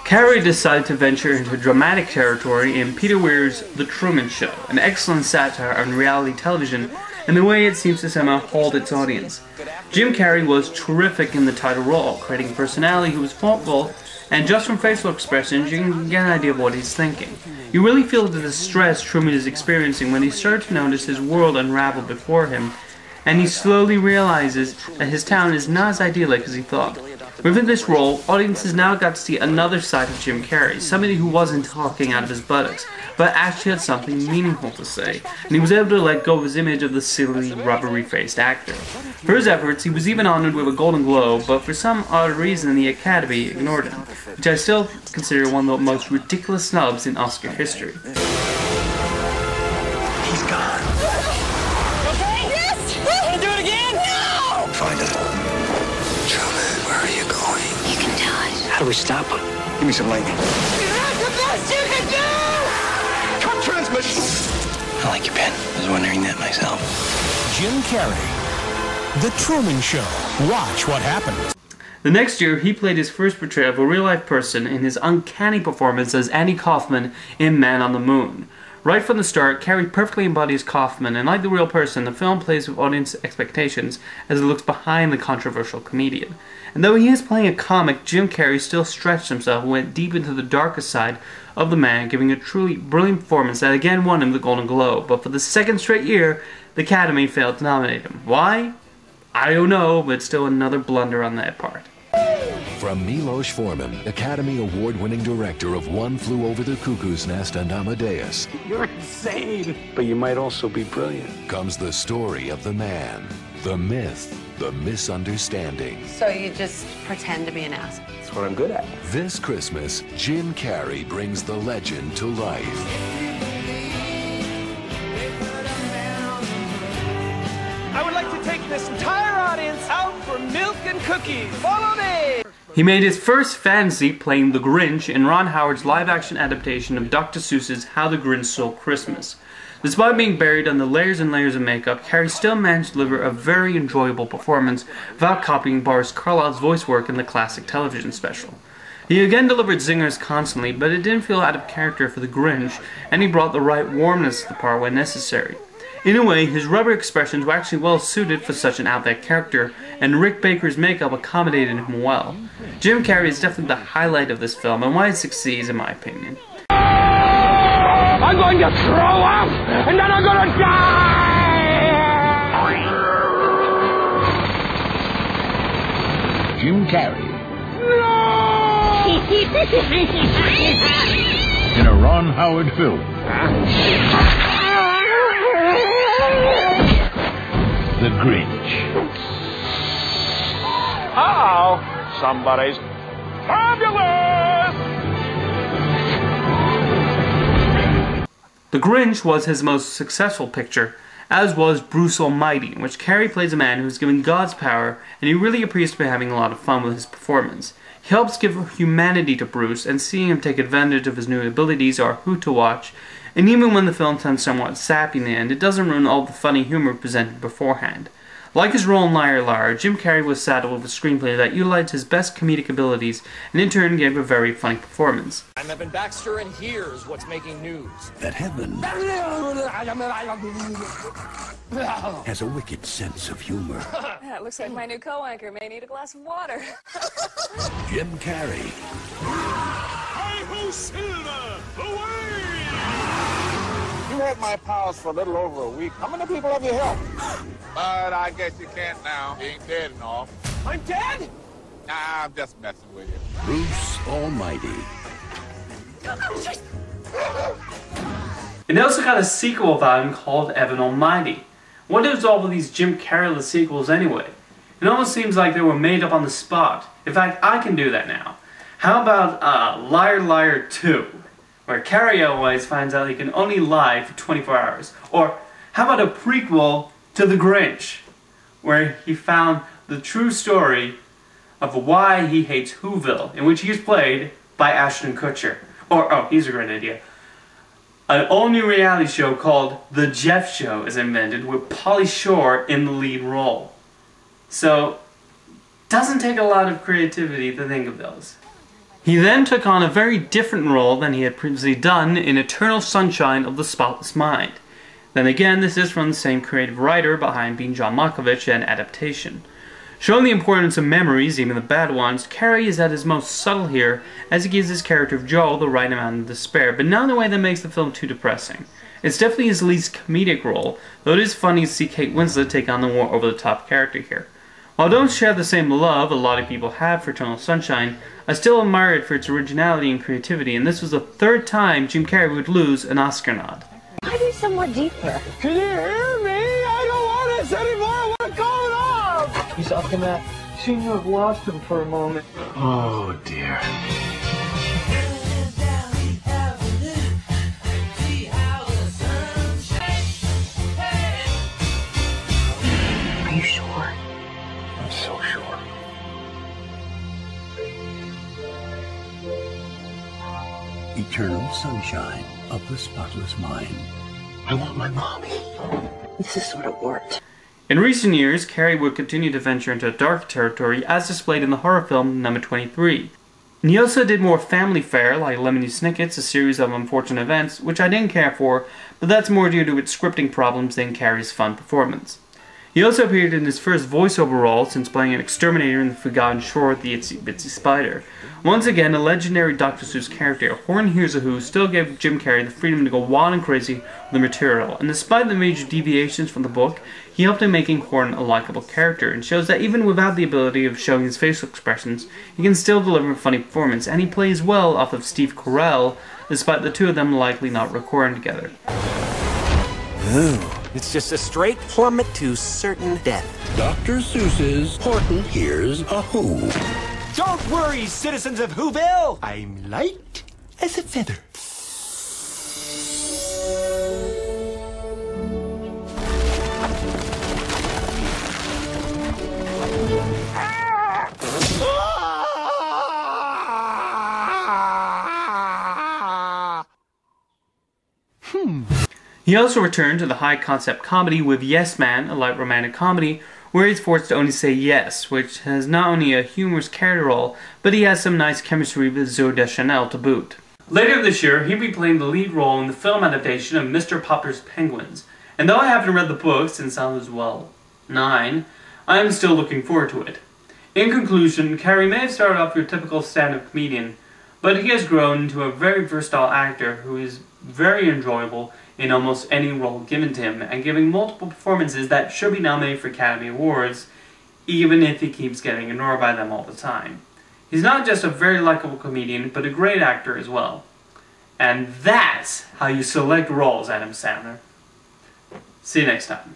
Carrey decided to venture into dramatic territory in Peter Weir's The Truman Show, an excellent satire on reality television and the way it seems to somehow hold its audience. Jim Carrey was terrific in the title role, creating a personality who was thoughtful, and just from facial expressions you can get an idea of what he's thinking. You really feel the distress Truman is experiencing when he starts to notice his world unravel before him, and he slowly realizes that his town is not as idyllic as he thought. Within this role, audiences now got to see another side of Jim Carrey, somebody who wasn't talking out of his buttocks, but actually had something meaningful to say, and he was able to let go of his image of the silly, rubbery-faced actor. For his efforts, he was even honored with a Golden Globe, but for some odd reason the Academy ignored him, which I still consider one of the most ridiculous snubs in Oscar history. He's gone. Okay? Yes! Wanna do it again? No! Find it. How do we stop him? Give me some lightning. That's the best you can do! Cut transmission! I like your pen. I was wondering that myself. Jim Carrey. The Truman Show. Watch what happens. The next year, he played his first portrayal of a real-life person in his uncanny performance as Andy Kaufman in Man on the Moon. Right from the start, Carrey perfectly embodies Kaufman, and like the real person, the film plays with audience expectations as it looks behind the controversial comedian. And though he is playing a comic, Jim Carrey still stretched himself and went deep into the darkest side of the man, giving a truly brilliant performance that again won him the Golden Globe. But for the second straight year, the Academy failed to nominate him. Why? I don't know, but still another blunder on that part. From Milos Forman, Academy Award-winning director of One Flew Over the Cuckoo's Nest and Amadeus. You're insane. But you might also be brilliant. Comes the story of the man, the myth, the misunderstanding. So you just pretend to be an ass. That's what I'm good at. This Christmas, Jim Carrey brings the legend to life. I would like to take this entire audience out for milk and cookies. Follow me! He made his first fantasy playing the Grinch in Ron Howard's live-action adaptation of Dr. Seuss's How the Grinch Stole Christmas. Despite being buried under layers and layers of makeup, Carrey still managed to deliver a very enjoyable performance without copying Boris Karloff's voice work in the classic television special. He again delivered zingers constantly, but it didn't feel out of character for the Grinch, and he brought the right warmness to the part when necessary. In a way, his rubber expressions were actually well suited for such an out-there character, and Rick Baker's makeup accommodated him well. Jim Carrey is definitely the highlight of this film, and why it succeeds in my opinion. I'm going to throw up, and then I'm going to die! Jim Carrey. No! In a Ron Howard film. The Grinch. Uh-oh. Somebody's fabulous! The Grinch was his most successful picture, as was Bruce Almighty, in which Carrey plays a man who is given God's power, and he really appears to be having a lot of fun with his performance. He helps give humanity to Bruce, and seeing him take advantage of his new abilities are who to watch, and even when the film turns somewhat sappy in the end, it doesn't ruin all the funny humor presented beforehand. Like his role in Liar Liar, Jim Carrey was saddled with a screenplay that utilized his best comedic abilities and in turn gave a very funny performance. I'm Evan Baxter, and here's what's making news. That heaven has a wicked sense of humor. That looks like my new co-anchor may need a glass of water. Jim Carrey. Hi-ho, Silver! Away! You had my powers for a little over a week. How many people have you helped? But I guess you can't now. You ain't dead and all. I'm dead? Nah, I'm just messing with you. Bruce Almighty. It also got a sequel about him called Evan Almighty. What is all of these Jim Carrey sequels anyway? It almost seems like they were made up on the spot. In fact, I can do that now. How about Liar Liar 2? Where Carrey always finds out he can only lie for 24 hours. Or how about a prequel to The Grinch, where he found the true story of why he hates Whoville, in which he is played by Ashton Kutcher. Or, oh, here's a great idea. An all-new reality show called The Jeff Show is invented with Pauly Shore in the lead role. So, doesn't take a lot of creativity to think of those. He then took on a very different role than he had previously done in Eternal Sunshine of the Spotless Mind. Then again, this is from the same creative writer behind being John Malkovich and adaptation. Showing the importance of memories, even the bad ones, Carrey is at his most subtle here, as he gives his character of Joel the right amount of despair, but not in a way that makes the film too depressing. It's definitely his least comedic role, though it is funny to see Kate Winslet take on the more over-the-top character here. While I don't share the same love a lot of people have for Eternal Sunshine, I still admire it for its originality and creativity, and this was the third time Jim Carrey would lose an Oscar nod. Why do somewhat deeper? Can you hear me? I don't want this anymore. I want to call it off. He's up in that. Seem to have lost him for a moment. Oh, dear. Are you sure? I'm so sure. Eternal Sunshine of the Spotless Mind. I want my mommy. This is sort of worked. In recent years, Carrey would continue to venture into dark territory as displayed in the horror film Number 23. And he also did more family fare like Lemony Snicket's A Series of Unfortunate Events, which I didn't care for, but that's more due to its scripting problems than Carrey's fun performance. He also appeared in his first voiceover role since playing an exterminator in The Forgotten Shore, The Itsy Bitsy Spider. Once again, a legendary Dr. Seuss character, Horn Hears a Who still gave Jim Carrey the freedom to go wild and crazy with the material, and despite the major deviations from the book, he helped in making Horn a likable character, and shows that even without the ability of showing his facial expressions, he can still deliver a funny performance, and he plays well off of Steve Carell, despite the two of them likely not recording together. Ooh, it's just a straight plummet to certain death. Dr. Seuss's Horton Hears a Who. Don't worry, citizens of Whoville. I'm light as a feather. He also returned to the high-concept comedy with Yes Man, a light romantic comedy, where he's forced to only say yes, which has not only a humorous character role, but he has some nice chemistry with Zooey Deschanel to boot. Later this year, he'll be playing the lead role in the film adaptation of Mr. Popper's Penguins, and though I haven't read the book since I was, well, 9, I am still looking forward to it. In conclusion, Carrey may have started off your typical stand-up comedian, but he has grown into a very versatile actor who is very enjoyable in almost any role given to him, and giving multiple performances that should be nominated for Academy Awards, even if he keeps getting ignored by them all the time. He's not just a very likable comedian, but a great actor as well. And that's how you select roles, Adam Sandler. See you next time.